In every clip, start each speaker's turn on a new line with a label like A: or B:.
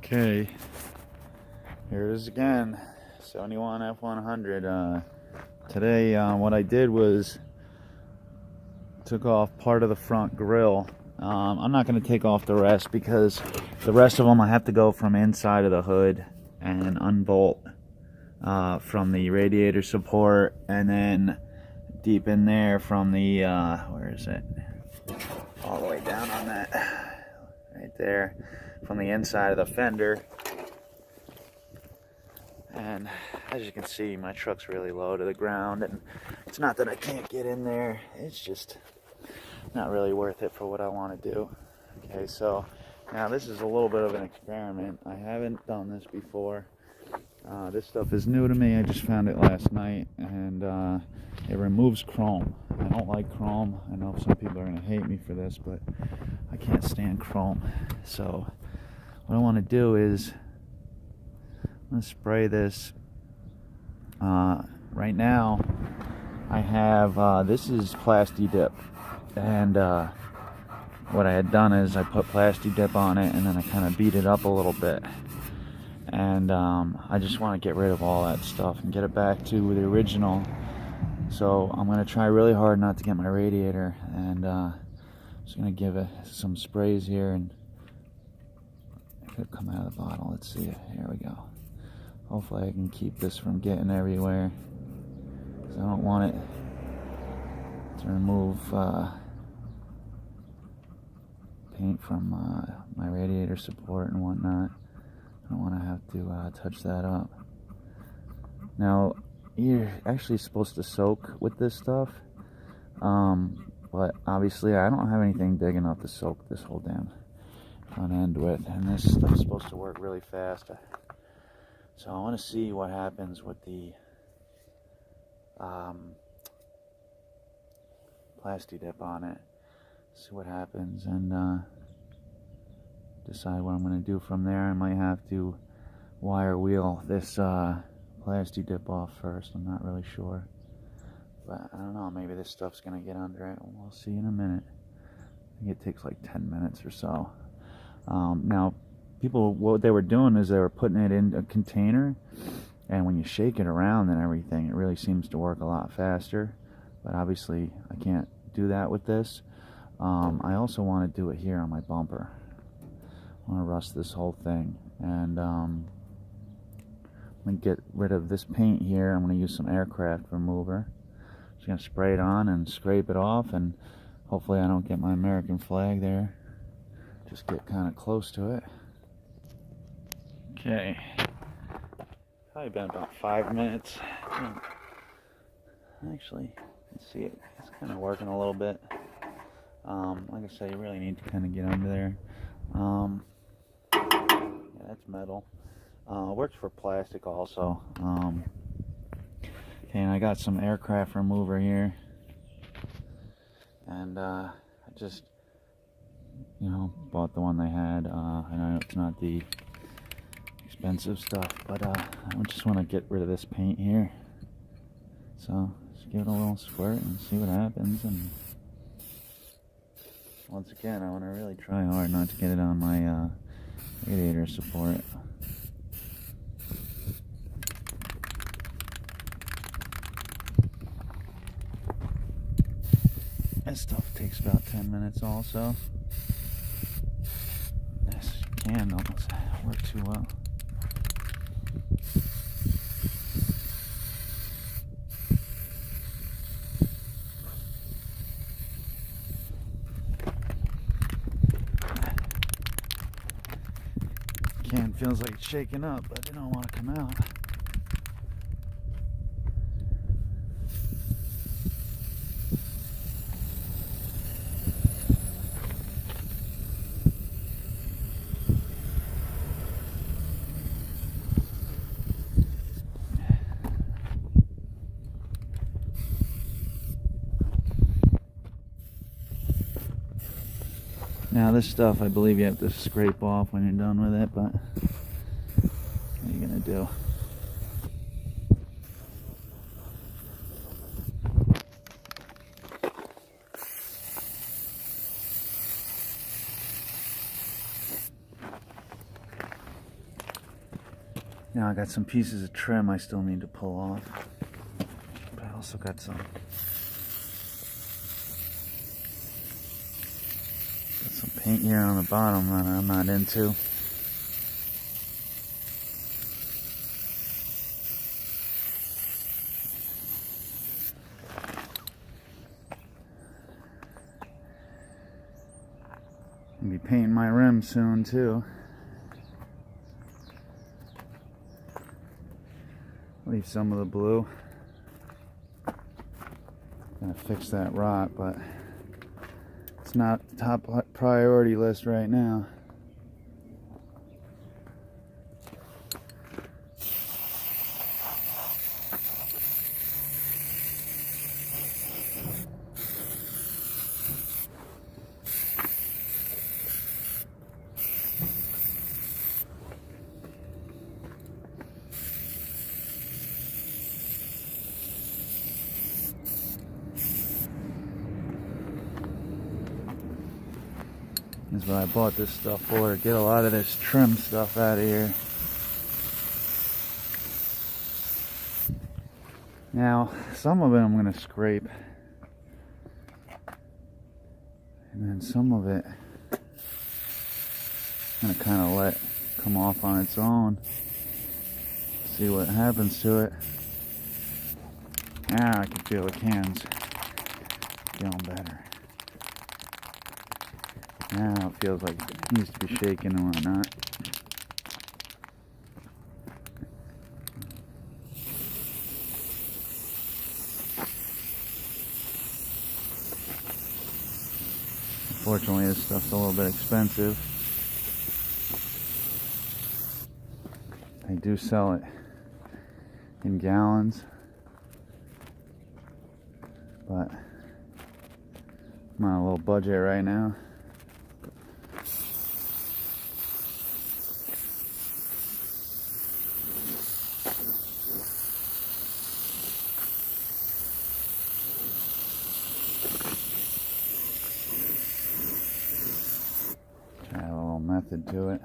A: Okay, here it is again, 71 F100. Today what I did was took off part of the front grille. I'm not going to take off the rest because the rest of them I have to go from inside of the hood and unbolt from the radiator support, and then deep in there from the where is it, all the way down on that right there, from the inside of the fender. And as you can see, my truck's really low to the ground, and it's not that I can't get in there, it's just not really worth it for what I want to do. Okay, so now this is a little bit of an experiment. I haven't done this before. This stuff is new to me. I just found it last night, and it removes chrome. I don't like chrome. I know some people are going to hate me for this, but I can't stand chrome. So what I want to do is I'm going to spray this. Right now I have this is Plasti Dip, and what I had done is I put Plasti Dip on it, and then I kind of beat it up a little bit, and I just want to get rid of all that stuff and get it back to the original. So I'm going to try really hard not to get my radiator, and I'm just going to give it some sprays here, and it could come out of the bottle. Let's see, here we go. Hopefully I can keep this from getting everywhere, because I don't want it to remove paint from my radiator support and whatnot. I don't want to have to touch that up. Now, you're actually supposed to soak with this stuff, but obviously I don't have anything big enough to soak this whole damn front end with, and this stuff's supposed to work really fast. So I want to see what happens with the Plasti Dip on it. See what happens, and decide what I'm going to do from there. I might have to wire wheel this Plasti Dip off first. I'm not really sure, but I don't know. Maybe this stuff's going to get under it. We'll see in a minute. I think it takes like 10 minutes or so. Now, people, what they were doing is they were putting it in a container, and when you shake it around and everything, it really seems to work a lot faster. But obviously I can't do that with this. I also want to do it here on my bumper. I want to rust this whole thing, and I'm going to get rid of this paint here. I'm going to use some aircraft remover. Just going to spray it on and scrape it off, and hopefully I don't get my American flag there. Just get kind of close to it. Okay, probably been about 5 minutes. Actually, let's see, it's kind of working a little bit. Like I say, you really need to kind of get under there. Yeah, that's metal. Works for plastic also. Okay, and I got some aircraft remover here, and I just, bought the one they had. I know it's not the expensive stuff, but I just want to get rid of this paint here. So just give it a little squirt and see what happens. And once again, I want to really try hard not to get it on my radiator support. This stuff takes about 10 minutes also. This can almost work too well. Can feels like it's shaking up, but it don't want to come out. Now this stuff, I believe you have to scrape off when you're done with it, but what are you gonna do? Now I got some pieces of trim I still need to pull off. But I also got some paint here on the bottom that I'm not into. I'll be painting my rim soon too. Leave some of the blue. Gonna fix that rot, but it's not top priority list right now. Is what I bought this stuff for, to get a lot of this trim stuff out of here. Now, some of it I'm going to scrape, and then some of it I'm going to kind of let come off on its own, see what happens to it. Now I can feel the cans feeling better. Now it feels like it needs to be shaken and whatnot. Unfortunately, this stuff's a little bit expensive. They do sell it in gallons, but I'm on a little budget right now. Method to it.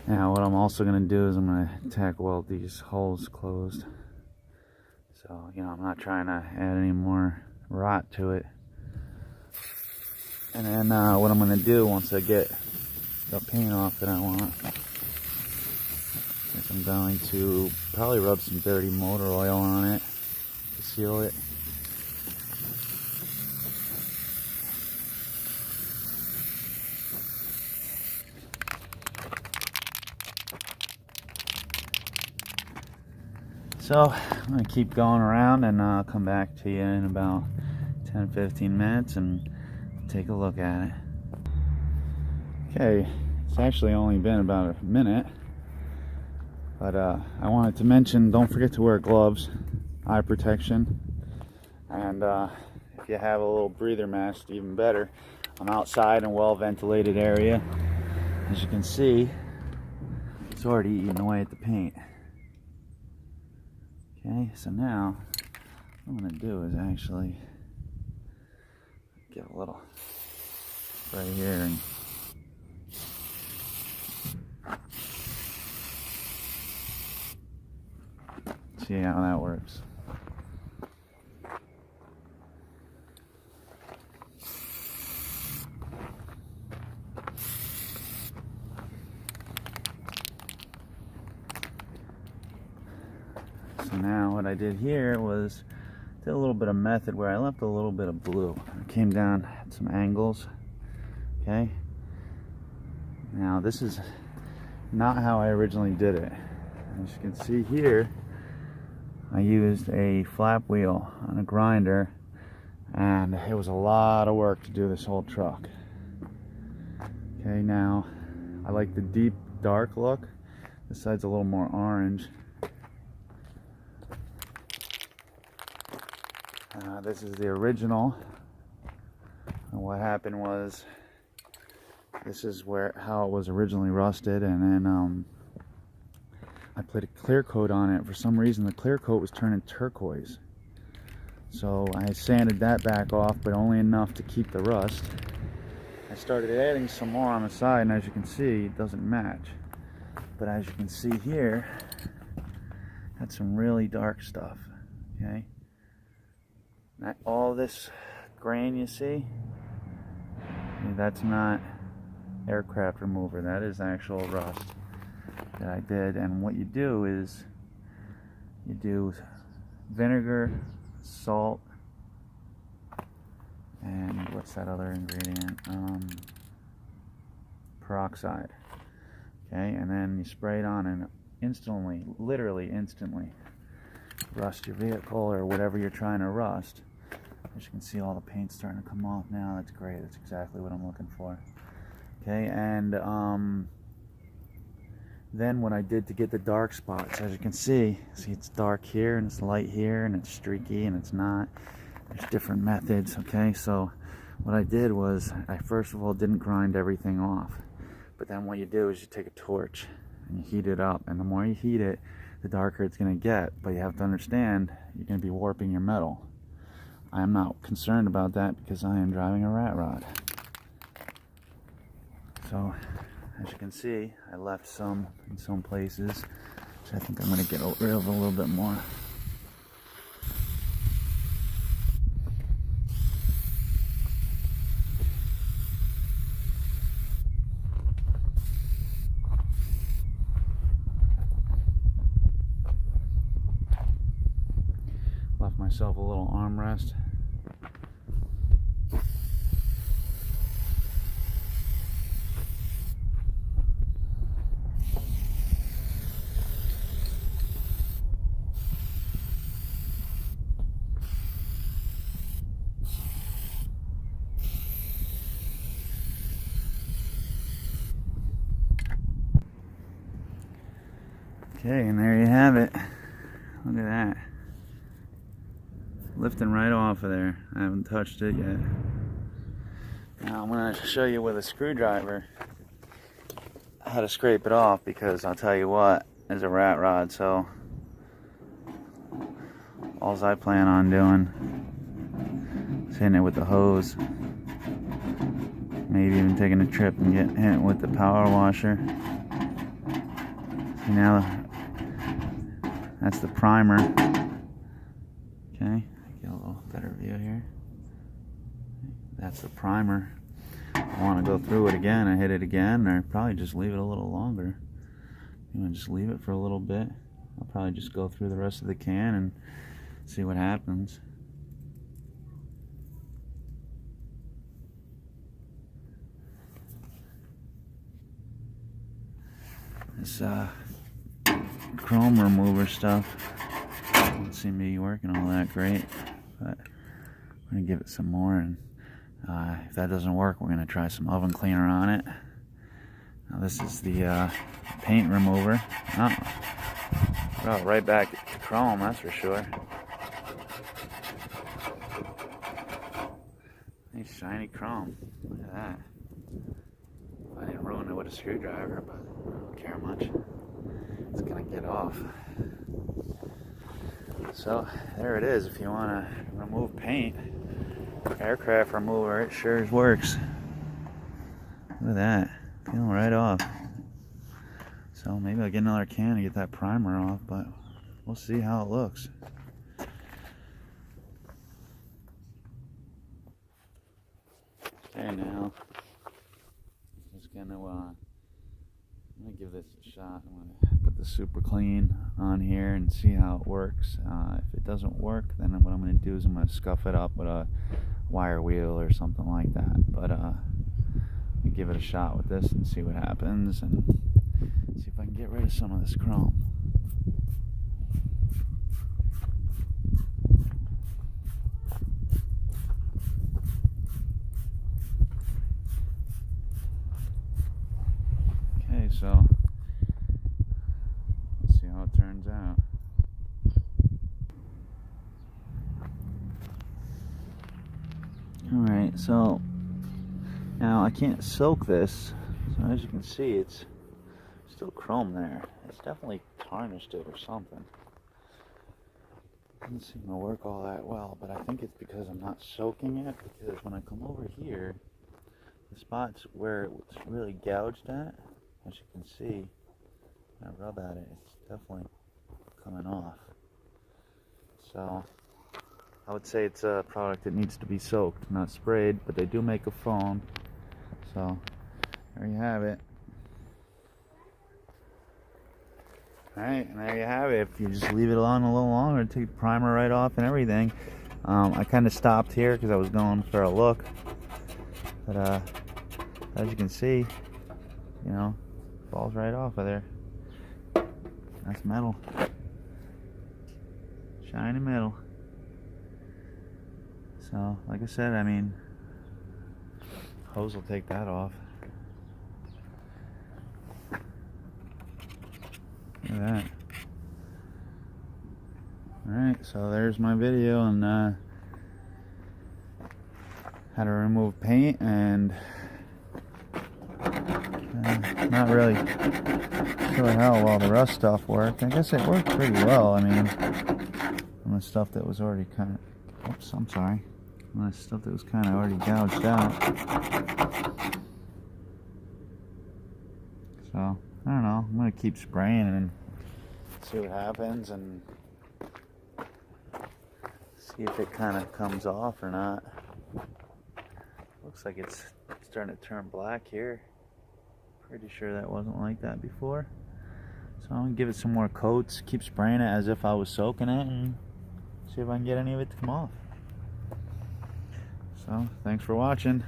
A: Now what I'm also going to do is I'm going to tack weld these holes closed. So, you know, I'm not trying to add any more rot to it. And then what I'm going to do once I get the paint off that I want is I'm going to probably rub some dirty motor oil on it to seal it. So I'm going to keep going around, and I'll come back to you in about 10-15 minutes and take a look at it. Okay, it's actually only been about a minute, but I wanted to mention, don't forget to wear gloves, eye protection, and if you have a little breather mask, even better. I'm outside in a well-ventilated area. As you can see, it's already eating away at the paint. Okay, so now what I'm going to do is actually get a little right here and see how that works. So now what I did here was did a little bit of method where I left a little bit of blue. I came down at some angles. Okay. Now this is not how I originally did it. As you can see here, I used a flap wheel on a grinder, and it was a lot of work to do this whole truck. Okay, now I like the deep dark look. This side's a little more orange. This is the original. And what happened was This is how it was originally rusted, and then I put a clear coat on it. For some reason the clear coat was turning turquoise, so I sanded that back off, but only enough to keep the rust. I started adding some more on the side, and as you can see, it doesn't match. But as you can see here, got some really dark stuff. Okay, all this grain you see, that's not aircraft remover, that is actual rust that I did. And what you do is you do vinegar, salt, and what's that other ingredient, peroxide. Okay, and then you spray it on, and instantly, literally instantly, rust your vehicle or whatever you're trying to rust. As you can see, all the paint's starting to come off now. That's great. That's exactly what I'm looking for. Okay, and then what I did to get the dark spots, as you can see it's dark here and it's light here and it's streaky and it's not. There's different methods. Okay, so what I did was I first of all didn't grind everything off, but then what you do is you take a torch and you heat it up, and the more you heat it, the darker it's going to get. But you have to understand, you're going to be warping your metal. I am not concerned about that because I am driving a rat rod. So, as you can see, I left some in some places, which I think I'm going to get rid of a little bit more. Left myself a little armrest. Okay, and there you have it. Look at that. Lifting right off of there. I haven't touched it yet. Now I'm going to show you with a screwdriver how to scrape it off, because I'll tell you what, there's a rat rod, so all I plan on doing is hitting it with the hose. Maybe even taking a trip and getting hit with the power washer. See, now that's the primer. Okay, get a little better view here. That's the primer. I want to go through it again, I hit it again, or probably just leave it a little longer. You want to just leave it for a little bit. I'll probably just go through the rest of the can and see what happens. This chrome remover stuff doesn't seem to be working all that great, but I'm going to give it some more, and if that doesn't work, we're going to try some oven cleaner on it. Now this is the paint remover. Oh, right back to chrome, that's for sure. Nice shiny chrome. Look at that. I didn't ruin it with a screwdriver, but I don't care much. It's gonna get off. So there it is. If you want to remove paint, aircraft remover, it sure works. Look at that, peeling right off. So maybe I'll get another can to get that primer off, but we'll see how it looks. Okay, now I'm just gonna give this a shot. I'm gonna put the super clean on here and see how it works. If it doesn't work, then what I'm gonna do is I'm gonna scuff it up with a wire wheel or something like that. But we give it a shot with this and see what happens, and see if I can get rid of some of this chrome. Okay, so let's see how it turns out. Alright, so Now I can't soak this, so as you can see it's still chrome there. It's definitely tarnished it or something. Doesn't seem to work all that well, but I think it's because I'm not soaking it, because when I come over here, the spots where it was really gouged at, as you can see, when I rub at it, it's definitely coming off. So I would say it's a product that needs to be soaked, not sprayed, but they do make a foam. So there you have it. Alright, and there you have it. If you just leave it on a little longer, take the primer right off and everything. I kind of stopped here because I was going for a look. But as you can see, you know, falls right off of there. That's metal. Shiny metal. So, like I said, I mean, hose will take that off. Look at that. Alright, so there's my video on how to remove paint, and not really sure how well the rust stuff worked. I guess it worked pretty well. I mean, on the stuff that was already kind of, oops, I'm sorry, on the stuff that was kind of already gouged out. So, I don't know, I'm going to keep spraying and see what happens and see if it kind of comes off or not. Looks like it's starting to turn black here. Pretty sure that wasn't like that before. So I'm going to give it some more coats, keep spraying it as if I was soaking it, and see if I can get any of it to come off. So, thanks for watching.